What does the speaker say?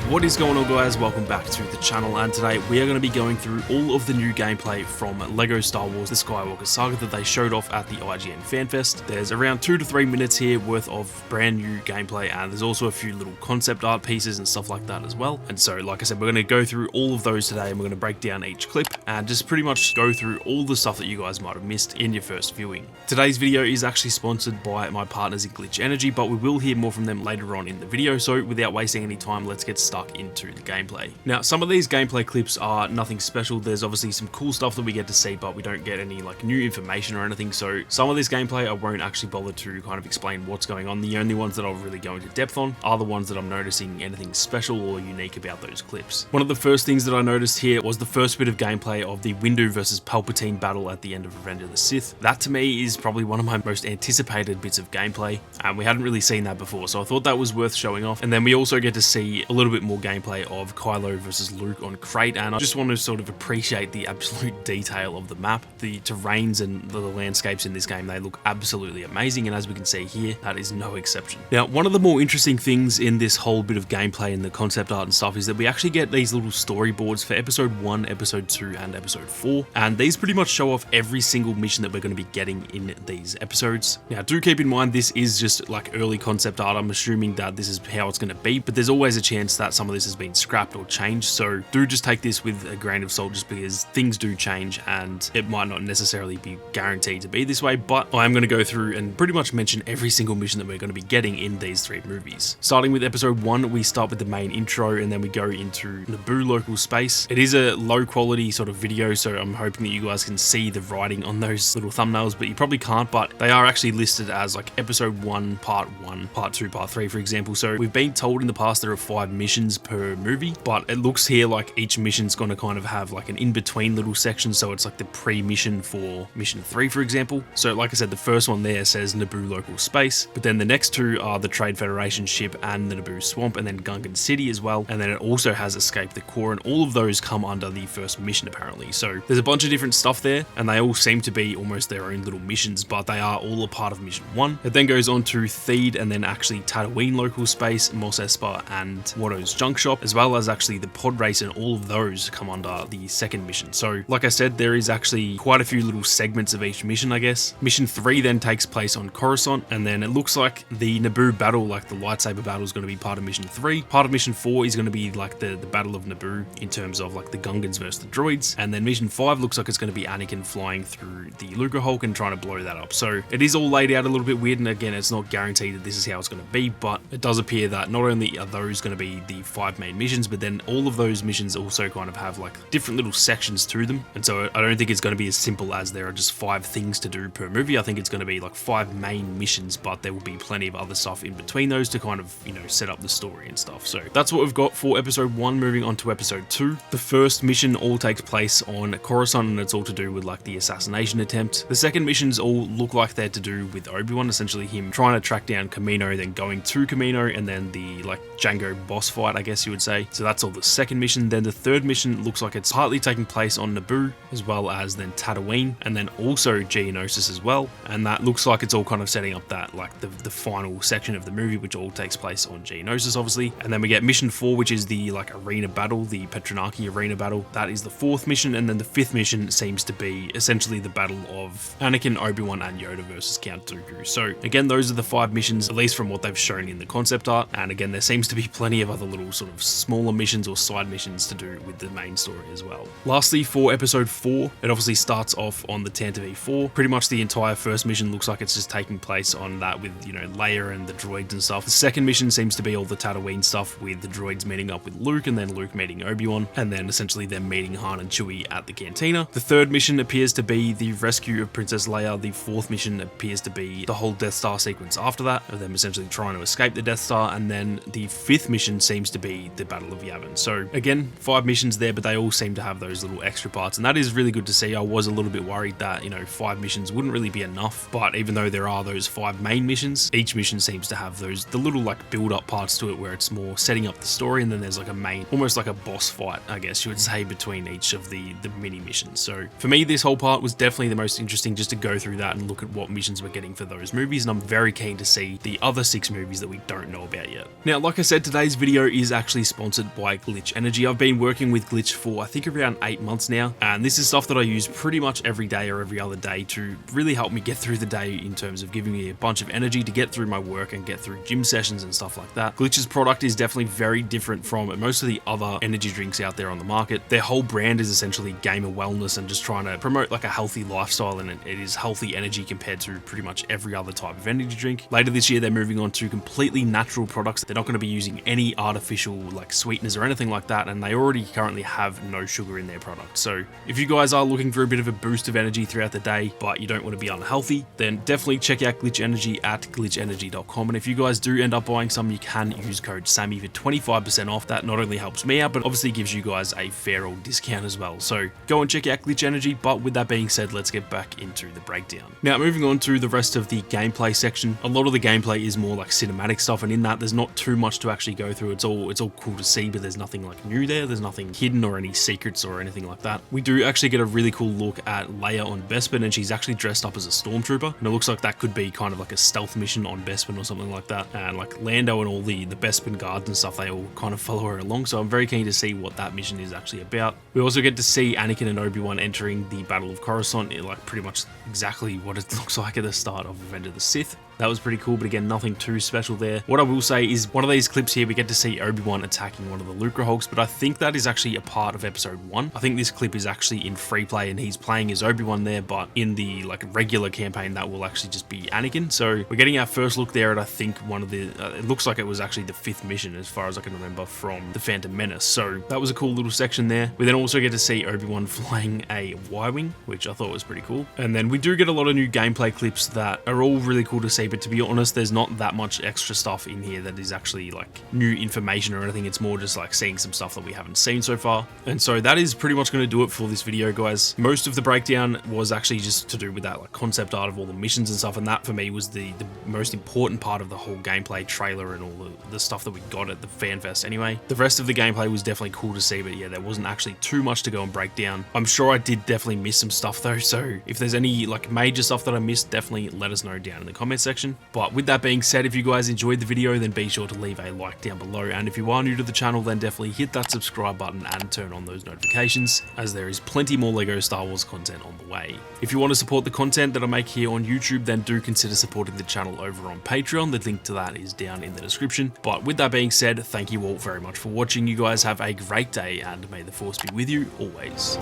What is going on, guys? Welcome back to the channel, and today we are going to be going through all of the new gameplay from LEGO Star Wars The Skywalker Saga that they showed off at the IGN FanFest. There's around 2 to 3 minutes here worth of brand new gameplay, and there's also a few little concept art pieces and stuff like that as well. And so, like I said, we're going to go through all of those today, and we're going to break down each clip and just pretty much go through all the stuff that you guys might have missed in your first viewing. Today's video is actually sponsored by my partners in Glitch Energy, but we will hear more from them later on in the video. So without wasting any time, let's get stuck into the gameplay. Now, some of these gameplay clips are nothing special. There's obviously some cool stuff that we get to see, but we don't get any like new information or anything. So some of this gameplay I won't actually bother to kind of explain what's going on. The only ones that I'll really go into depth on are the ones that I'm noticing anything special or unique about those clips. One of the first things that I noticed here was the first bit of gameplay of the Windu versus Palpatine battle at the end of Revenge of the Sith. That to me is probably one of my most anticipated bits of gameplay, and we hadn't really seen that before, so I thought that was worth showing off. And then we also get to see a little bit more gameplay of Kylo versus Luke on Crait, and I just want to sort of appreciate the absolute detail of the map. The terrains and the landscapes in this game, they look absolutely amazing, and as we can see here, that is no exception. Now, one of the more interesting things in this whole bit of gameplay and the concept art and stuff is that we actually get these little storyboards for episode 1, episode 2, and episode 4, and these pretty much show off every single mission that we're going to be getting in these episodes. Now, do keep in mind this is just like early concept art. I'm assuming that this is how it's going to be, but there's always a chance that some of this has been scrapped or changed, so do just take this with a grain of salt, just because things do change and it might not necessarily be guaranteed to be this way. But I am going to go through and pretty much mention every single mission that we're going to be getting in these 3 movies. Starting with episode 1, we start with the main intro and then we go into Naboo local space. It is a low quality sort of video, so I'm hoping that you guys can see the writing on those little thumbnails, but you probably can't. But they are actually listed as like episode 1, part 1, part 2, part 3, for example. So we've been told in the past there are 5 missions per movie, but it looks here like each mission's going to kind of have like an in-between little section, so it's like the pre-mission for mission 3, for example. So like I said, the first one there says Naboo local space, but then the next 2 are the Trade Federation ship and the Naboo swamp, and then Gungan City as well, and then it also has Escape the Core, and all of those come under the first mission apparently. So there's a bunch of different stuff there, and they all seem to be almost their own little missions, but they are all a part of mission 1. It then goes on to Theed, and then actually Tatooine local space, Mos Espa, and Watto's junk shop, as well as actually the pod race, and all of those come under the second mission. So like I said, there is actually quite a few little segments of each mission, I guess. Mission 3 then takes place on Coruscant, and then it looks like the Naboo battle, like the lightsaber battle, is going to be part of mission 3. Part of mission 4 is going to be like the battle of Naboo in terms of like the Gungans versus the droids, and then mission 5 looks like it's going to be Anakin flying through the Lucrehulk and trying to blow that up. So it is all laid out a little bit weird, and again, it's not guaranteed that this is how it's going to be, but it does appear that not only are those going to be the 5 main missions, but then all of those missions also kind of have like different little sections to them. And so I don't think it's going to be as simple as there are just 5 things to do per movie. I think it's going to be like 5 main missions, but there will be plenty of other stuff in between those to kind of, you know, set up the story and stuff. So that's what we've got for episode 1. Moving on to episode 2. The first mission all takes place on Coruscant, and it's all to do with like the assassination attempt. The second missions all look like they're to do with Obi-Wan, essentially him trying to track down Kamino, then going to Kamino, and then the like Jango boss fight, I guess you would say. So that's all the second mission. Then the third mission looks like it's partly taking place on Naboo, as well as then Tatooine, and then also Geonosis as well. And that looks like it's all kind of setting up that like the final section of the movie, which all takes place on Geonosis, obviously. And then we get mission 4, which is the like arena battle, the Petranaki arena battle. That is the 4th mission, and then the 5th mission seems to be essentially the battle of Anakin, Obi-Wan, and Yoda versus Count Dooku. So again, those are the 5 missions, at least from what they've shown in the concept art. And again, there seems to be plenty of other little sort of smaller missions or side missions to do with the main story as well. Lastly, for episode 4, it obviously starts off on the Tantive 4. Pretty much the entire first mission looks like it's just taking place on that with, you know, Leia and the droids and stuff. The second mission seems to be all the Tatooine stuff with the droids meeting up with Luke, and then Luke meeting Obi-Wan, and then essentially them meeting Han and Chewie at the cantina. The third mission appears to be the rescue of Princess Leia. The 4th mission appears to be the whole Death Star sequence after that, of them essentially trying to escape the Death Star, and then the 5th mission seems to be the Battle of Yavin. So again, 5 missions there, but they all seem to have those little extra parts, and that is really good to see. I was a little bit worried that, you know, 5 missions wouldn't really be enough, but even though there are those 5 main missions, each mission seems to have the little like build-up parts to it where it's more setting up the story, and then there's like a main, almost like a boss fight, I guess you would say, between each of the mini missions. So for me, this whole part was definitely the most interesting, just to go through that and look at what missions we're getting for those movies, and I'm very keen to see the other 6 movies that we don't know about yet. Now, like I said, today's video is actually sponsored by Glitch Energy. I've been working with Glitch for I think around 8 months now, and this is stuff that I use pretty much every day or every other day to really help me get through the day in terms of giving me a bunch of energy to get through my work and get through gym sessions and stuff like that. Glitch's product is definitely very different from most of the other energy drinks out there on the market. Their whole brand is essentially gamer wellness and just trying to promote like a healthy lifestyle, and it is healthy energy compared to pretty much every other type of energy drink. Later this year, they're moving on to completely natural products. They're not going to be using any artificial like sweeteners or anything like that, and they already currently have no sugar in their product. So if you guys are looking for a bit of a boost of energy throughout the day, but you don't want to be unhealthy, then definitely check out Glitch Energy at glitchenergy.com. And if you guys do end up buying some, you can use code SAMMY for 25% off. That not only helps me out, but obviously gives you guys a fair old discount as well. So go and check out Glitch Energy. But with that being said, let's get back into the breakdown. Now, moving on to the rest of the gameplay section. A lot of the gameplay is more like cinematic stuff, and in that there's not too much to actually go through. It's all cool to see, but there's nothing like new there. There's nothing hidden or any secrets or anything like that. We do actually get a really cool look at Leia on Bespin, and she's actually dressed up as a stormtrooper, and it looks like that could be kind of like a stealth mission on Bespin or something like that. And like Lando and all the Bespin guards and stuff, they all kind of follow her along, so I'm very keen to see what that mission is actually about. We also get to see Anakin and Obi-Wan entering the Battle of Coruscant, like pretty much exactly what it looks like at the start of Revenge of the Sith. That was pretty cool, but again, nothing too special there. What I will say is one of these clips here, we get to see Obi-Wan attacking one of the Lucrehulks, but I think that is actually a part of episode 1. I think this clip is actually in free play and he's playing as Obi-Wan there, but in the like regular campaign, that will actually just be Anakin. So we're getting our first look there at I think one of the, it looks like it was actually the 5th mission as far as I can remember from The Phantom Menace. So that was a cool little section there. We then also get to see Obi-Wan flying a Y-Wing, which I thought was pretty cool. And then we do get a lot of new gameplay clips that are all really cool to see, but to be honest, there's not that much extra stuff in here that is actually like new information or anything. It's more just like seeing some stuff that we haven't seen so far. And so that is pretty much going to do it for this video, guys. Most of the breakdown was actually just to do with that like concept art of all the missions and stuff, and that for me was the most important part of the whole gameplay trailer and all the stuff that we got at the FanFest anyway. The rest of the gameplay was definitely cool to see, but yeah, there wasn't actually too much to go and break down. I'm sure I did definitely miss some stuff though, so if there's any like major stuff that I missed, definitely let us know down in the comment section. But with that being said, if you guys enjoyed the video, then be sure to leave a like down below, and if you are new to the channel, then definitely hit that subscribe button and turn on those notifications, as there is plenty more LEGO Star Wars content on the way. If you want to support the content that I make here on YouTube, then do consider supporting the channel over on Patreon. The link to that is down in the description. But with that being said, thank you all very much for watching. You guys have a great day, and may the Force be with you always.